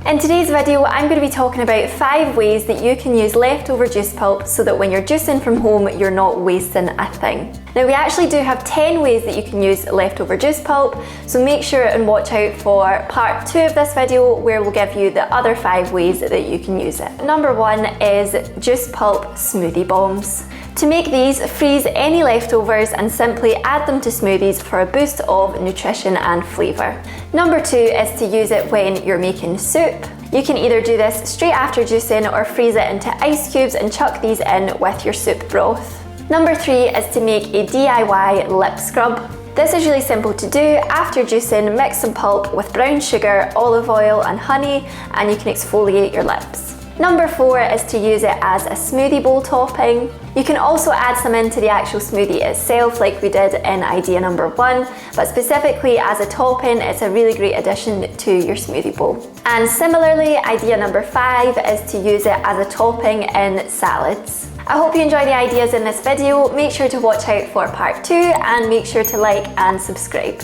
In today's video, I'm going to be talking about 5 ways that you can use leftover juice pulp so that when you're juicing from home, you're not wasting a thing. Now, we actually do have 10 ways that you can use leftover juice pulp, so make sure and watch out for part 2 of this video where we'll give you the other 5 ways that you can use it. Number 1 is juice pulp smoothie bombs. To make these, freeze any leftovers and simply add them to smoothies for a boost of nutrition and flavour. Number 2 is to use it when you're making soup. You can either do this straight after juicing or freeze it into ice cubes and chuck these in with your soup broth. Number 3 is to make a DIY lip scrub. This is really simple to do. After juicing, mix some pulp with brown sugar, olive oil and honey, and you can exfoliate your lips. Number 4 is to use it as a smoothie bowl topping. You can also add some into the actual smoothie itself like we did in idea number 1, but specifically as a topping, it's a really great addition to your smoothie bowl. And similarly, idea number 5 is to use it as a topping in salads. I hope you enjoy the ideas in this video. Make sure to watch out for part 2 and make sure to like and subscribe.